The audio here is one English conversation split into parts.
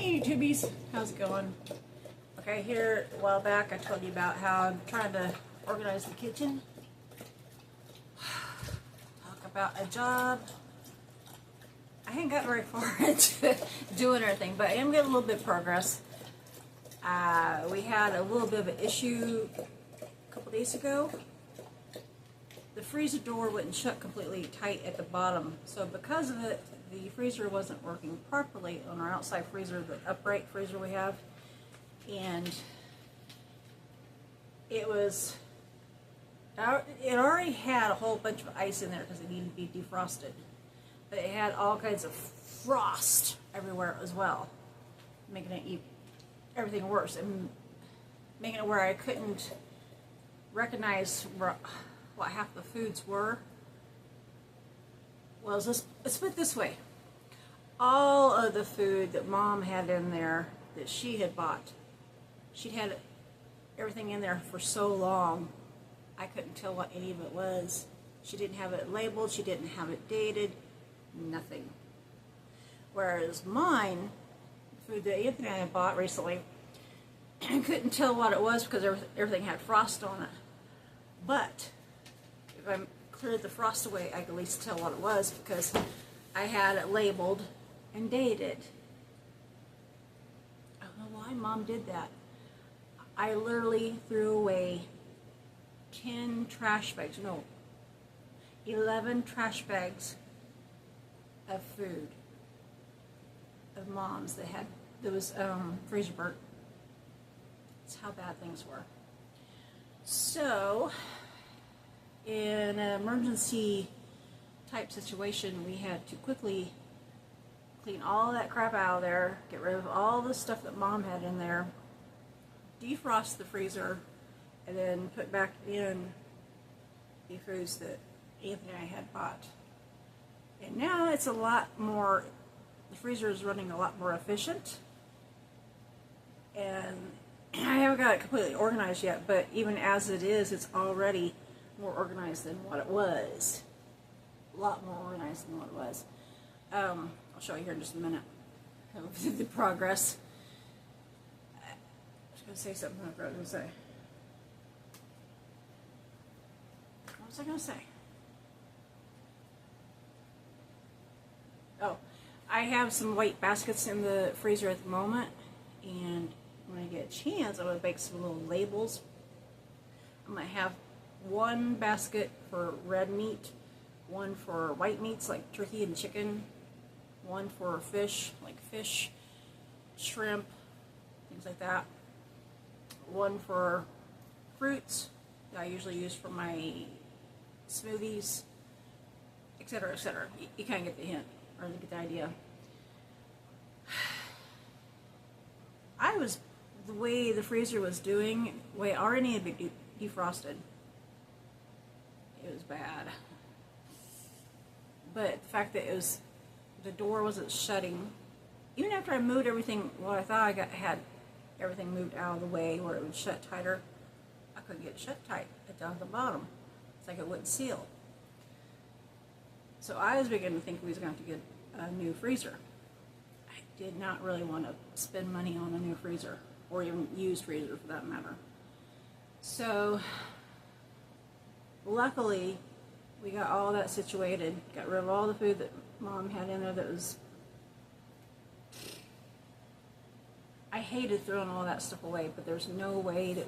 Hey YouTubies, how's it going? Okay, here a while back I told you about how I'm trying to organize the kitchen. Talk about a job. I ain't gotten very far into doing everything, but I am getting a little bit of progress. We had a little bit of an issue a couple days ago. The freezer door wouldn't shut completely tight at the bottom, so because of it, the freezer wasn't working properly on our outside freezer, the upright freezer we have, and it already had a whole bunch of ice in there because it needed to be defrosted, but it had all kinds of frost everywhere as well, making it everything worse and making it where I couldn't recognize what half the foods were. Well, let's put it this way. All of the food that Mom had in there that she had bought, she'd had everything in there for so long, I couldn't tell what any of it was. She didn't have it labeled, she didn't have it dated, nothing. Whereas mine, food that Anthony and I had bought recently, I couldn't tell what it was because everything had frost on it. But if I cleared the frost away, I could at least tell what it was because I had it labeled and dated. I don't know why Mom did that. I literally threw away 11 trash bags of food of Mom's that was freezer burnt. That's how bad things were. So in an emergency type situation, we had to quickly clean all that crap out of there, get rid of all the stuff that Mom had in there, defrost the freezer, and then put back in the foods that Anthony and I had bought. And now it's a lot more, the freezer is running a lot more efficient, and I haven't got it completely organized yet, but even as it is, it's already more organized than what it was. A lot more organized than what it was. I'll show you here in just a minute the progress. I was going to say something I forgot to say. What was I going to say? Oh, I have some white baskets in the freezer at the moment, and when I get a chance, I'm going to make some little labels. I'm going to have one basket for red meat, one for white meats like turkey and chicken, one for fish, like fish, shrimp, things like that, one for fruits that I usually use for my smoothies, etc., etc. You kind of get the hint, or you get the idea. The way the freezer was doing, the way it already needed to be defrosted, it was bad. But the fact that the door wasn't shutting, even after I moved everything, well, I thought I had everything moved out of the way where it would shut tighter, I couldn't get it shut tight down at the bottom. It's like it wouldn't seal. So I was beginning to think we was going to have to get a new freezer. I did not really want to spend money on a new freezer, or even used freezer for that matter. So luckily we got all that situated, got rid of all the food that Mom had in there that was, I hated throwing all that stuff away, but there's no way that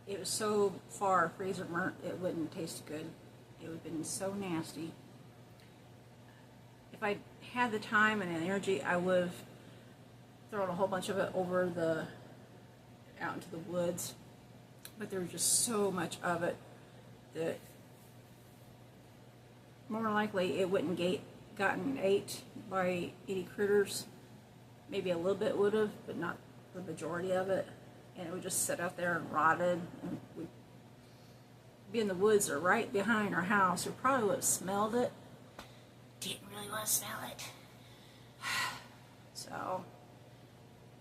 it was so far freezer burnt it wouldn't taste good. It would have been so nasty. If I had the time and the energy, I would have thrown a whole bunch of it out into the woods, but there was just so much of it that more than likely it wouldn't gotten ate by any critters. Maybe a little bit would have, but not the majority of it, and it would just sit out there and rotted, and we'd be in the woods or right behind our house. We probably would have smelled it. Didn't really want to smell it. So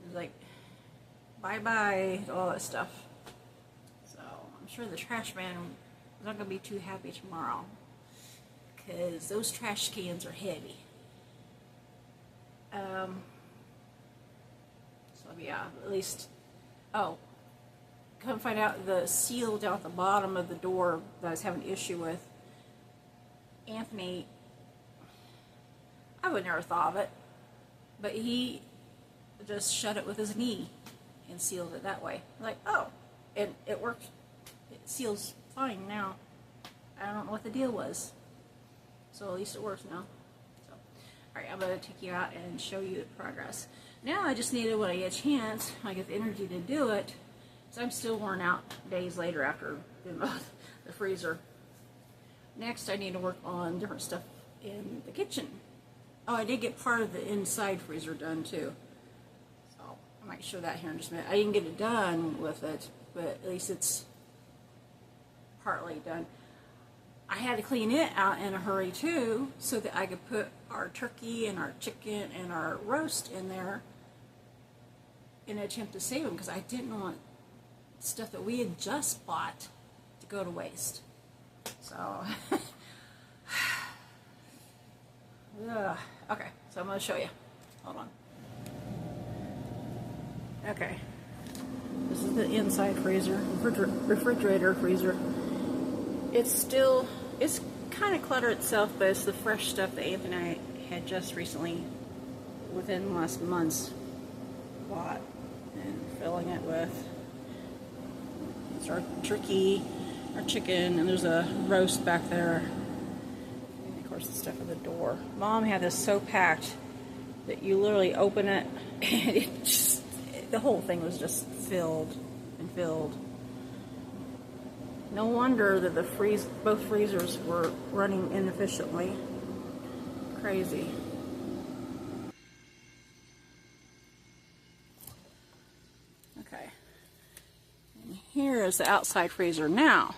it was like bye-bye to all that stuff. So I'm sure the trash man is not going to be too happy tomorrow, because those trash cans are heavy. So yeah, at least, oh, come find out the seal down at the bottom of the door that I was having an issue with. Anthony, I would never thought of it, but he just shut it with his knee and sealed it that way. Like, oh, it worked. It seals fine now. I don't know what the deal was. So at least it works now. So, alright, I'm going to take you out and show you the progress. Now I just needed, when I get a chance, when I get the energy to do it, because I'm still worn out days later after doing the freezer. Next, I need to work on different stuff in the kitchen. Oh, I did get part of the inside freezer done too. So I might show that here in just a minute. I didn't get it done with it, but at least it's partly done. I had to clean it out in a hurry too, so that I could put our turkey and our chicken and our roast in there in an attempt to save them, because I didn't want stuff that we had just bought to go to waste. So, okay, so I'm going to show you. Hold on. Okay, this is the inside freezer, refrigerator freezer. It's kind of cluttered itself, but it's the fresh stuff that Anthony and I had just recently, within the last months, bought and filling it with. It's our turkey, our chicken, and there's a roast back there. And of course the stuff at the door. Mom had this so packed that you literally open it and it just, the whole thing was just filled and filled. No wonder that both freezers were running inefficiently. Crazy. Okay. And here is the outside freezer now.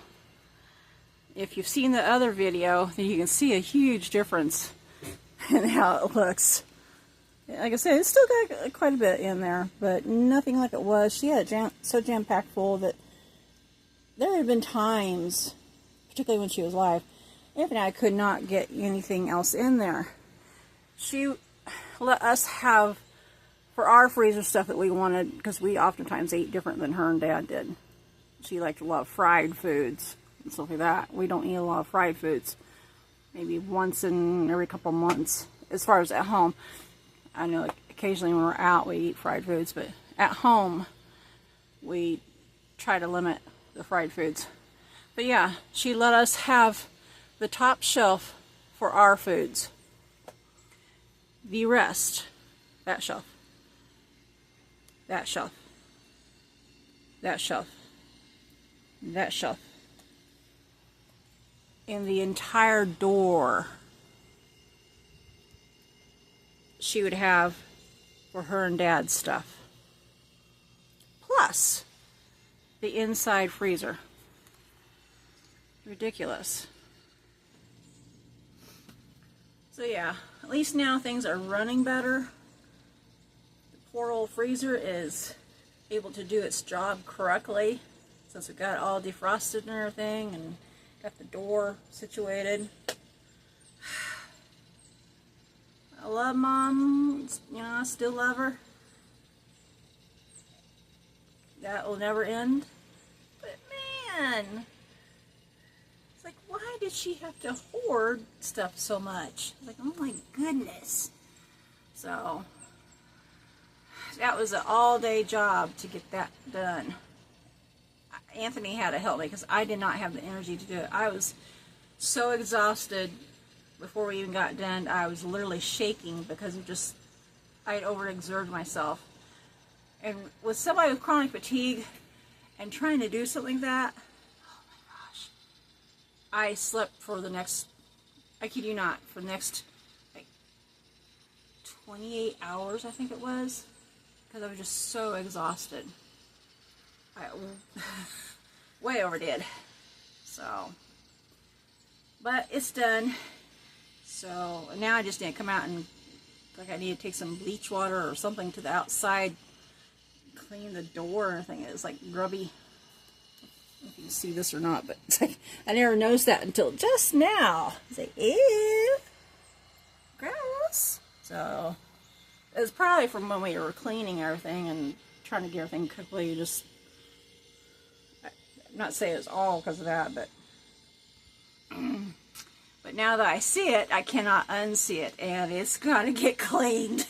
If you've seen the other video, then you can see a huge difference in how it looks. Like I said, it's still got quite a bit in there, but nothing like it was. She had it so jam-packed full that there had been times, particularly when she was live, Anthony and I could not get anything else in there. She let us have, for our freezer, stuff that we wanted, because we oftentimes ate different than her and Dad did. She liked a lot of fried foods and stuff like that. We don't eat a lot of fried foods. Maybe once in every couple months, as far as at home. I know like, occasionally when we're out we eat fried foods, but at home we try to limit the fried foods. But yeah, she let us have the top shelf for our foods. The rest, that shelf, that shelf, that shelf, that shelf, and the entire door she would have for her and Dad's stuff. Plus the inside freezer. Ridiculous. So yeah, at least now things are running better. The poor old freezer is able to do its job correctly, since we got it all defrosted and everything, and got the door situated. I love Mom, you know, I still love her. That will never end. But man, it's like, why did she have to hoard stuff so much? Like, oh my goodness. So, that was an all-day job to get that done. Anthony had to help me because I did not have the energy to do it. I was so exhausted before we even got done. I was literally shaking because of just, I had overexerted myself. And with somebody with chronic fatigue and trying to do something like that, oh my gosh, I slept for the next, I kid you not, for the next like 28 hours, I think it was, because I was just so exhausted. I way overdid. So, but it's done. So now I just need to come out and, like, I need to take some bleach water or something to the outside, clean the door and everything. It's like grubby. I don't know if you can see this or not, but it's like, I never noticed that until just now. It's like, ew, gross. So, it's probably from when we were cleaning everything and trying to get everything quickly. Just, I'm not saying it's all because of that, but but now that I see it, I cannot unsee it, and it's got to get cleaned.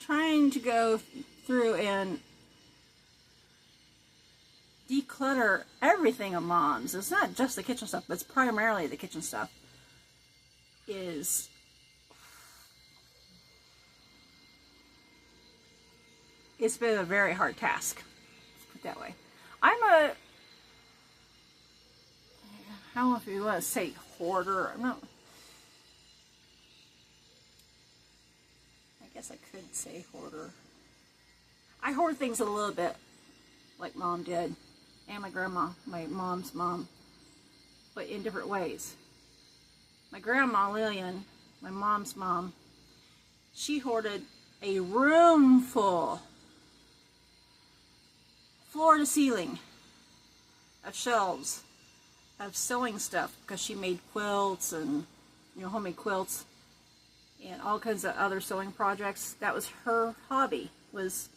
Trying to go through and declutter everything of Mom's. It's not just the kitchen stuff, but it's primarily the kitchen stuff. It's been a very hard task. Let's put it that way. I don't know if you want to say hoarder. I guess I could say hoarder. I hoard things a little bit, like Mom did, and my grandma, my mom's mom, but in different ways. My grandma, Lillian, my mom's mom, she hoarded a room full, floor to ceiling, of shelves of sewing stuff, because she made quilts and, you know, homemade quilts and all kinds of other sewing projects. That was her hobby, was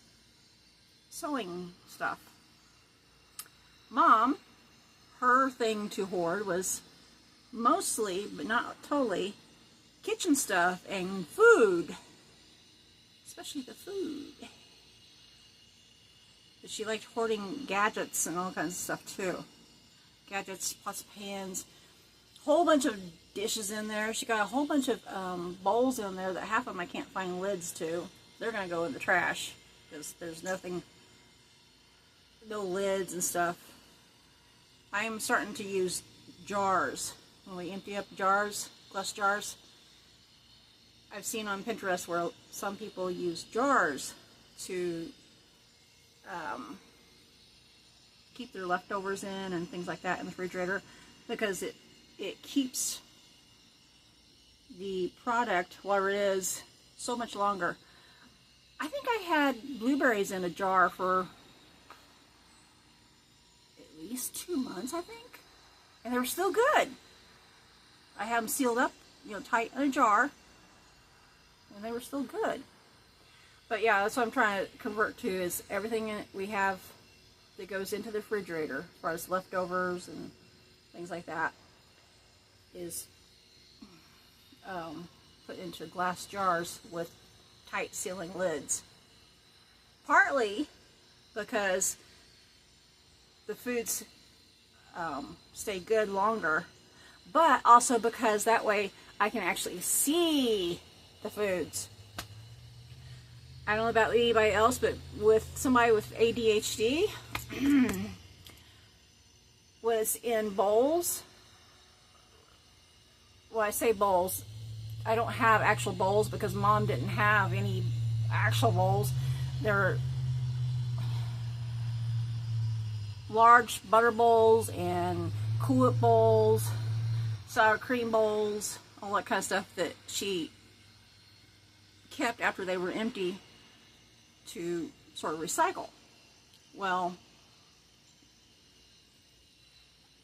sewing stuff. Mom, her thing to hoard was mostly, but not totally, kitchen stuff and food, especially the food. But she liked hoarding gadgets and all kinds of stuff too. Gadgets, pots, pans, whole bunch of dishes in there. She got a whole bunch of bowls in there that half of them I can't find lids to. They're gonna go in the trash because there's nothing, no lids and stuff. I am starting to use jars. When we empty up jars, glass jars, I've seen on Pinterest where some people use jars to keep their leftovers in and things like that in the refrigerator, because it keeps the product, whatever it is, so much longer. I think I had blueberries in a jar for at least 2 months, I think, and they were still good. I had them sealed up, you know, tight in a jar, and they were still good. But yeah, that's what I'm trying to convert to, is everything we have that goes into the refrigerator, as far as leftovers and things like that, is put into glass jars with tight sealing lids. Partly because the foods stay good longer, but also because that way I can actually see the foods. I don't know about anybody else, but with somebody with ADHD, when it's in bowls, when I say bowls, I don't have actual bowls because Mom didn't have any actual bowls. They're large butter bowls and Cool Whip bowls, sour cream bowls, all that kind of stuff that she kept after they were empty to sort of recycle. Well,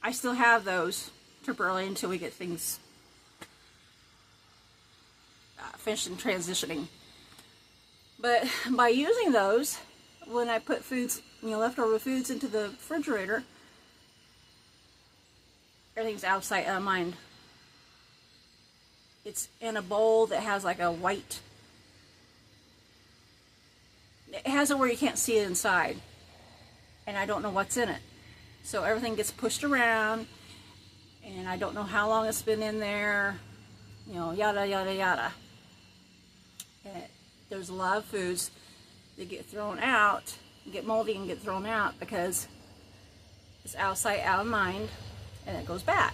I still have those temporarily until we get things finished and transitioning. But by using those, when I put foods, you know, leftover foods into the refrigerator, everything's out of sight, out of mind. It's in a bowl that has like a white, it has it where you can't see it inside, and I don't know what's in it. So everything gets pushed around, and I don't know how long it's been in there, you know, yada, yada, yada. And there's a lot of foods that get thrown out, get moldy and get thrown out because it's out of sight, out of mind, and it goes bad.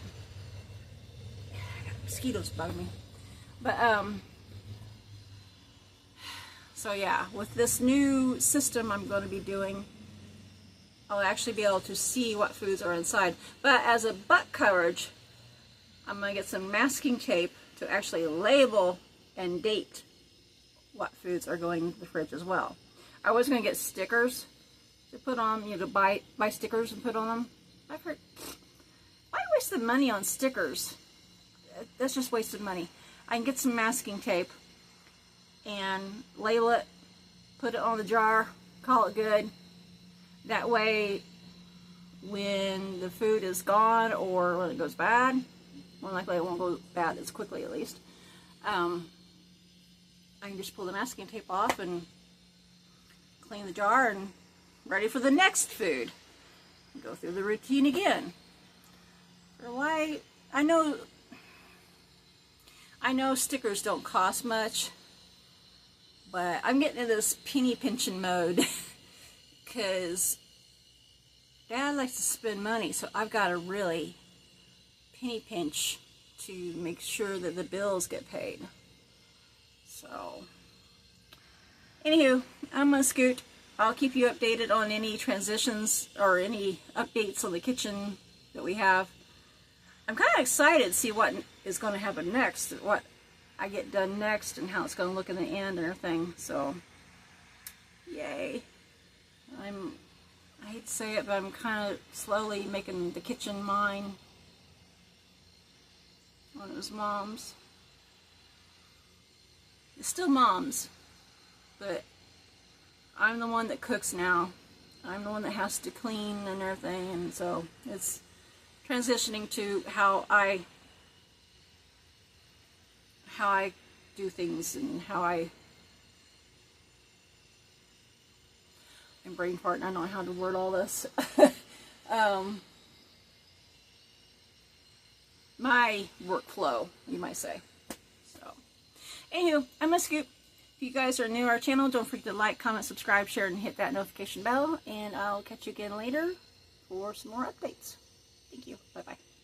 I got mosquitoes bugging me. But, so yeah, with this new system I'm going to be doing, I'll actually be able to see what foods are inside. But as a butt coverage, I'm going to get some masking tape to actually label and date what foods are going into the fridge as well. I was going to get stickers to put on, you know, to buy stickers and put on them. I've heard, why waste the money on stickers? That's just wasted money. I can get some masking tape and label it, put it on the jar, call it good. That way, when the food is gone or when it goes bad, more likely it won't go bad as quickly at least, I can just pull the masking tape off and clean the jar and ready for the next food. Go through the routine again. For why, I know stickers don't cost much, but I'm getting into this penny pinching mode because Dad likes to spend money, so I've got to really penny pinch to make sure that the bills get paid. So, anywho, I'm gonna scoot. I'll keep you updated on any transitions or any updates on the kitchen that we have. I'm kind of excited to see what is going to happen next, what I get done next, and how it's going to look in the end and everything. So, yay. I hate to say it, but I'm kind of slowly making the kitchen mine. One of those moms. It's still mom's, but I'm the one that cooks now. I'm the one that has to clean and everything, and so it's transitioning to how I do things and how I'm brain farting. I don't know how to word all this. My workflow, you might say. So, anywho, I'm gonna scoop. If you guys are new to our channel, don't forget to like, comment, subscribe, share, and hit that notification bell. And I'll catch you again later for some more updates. Thank you. Bye-bye.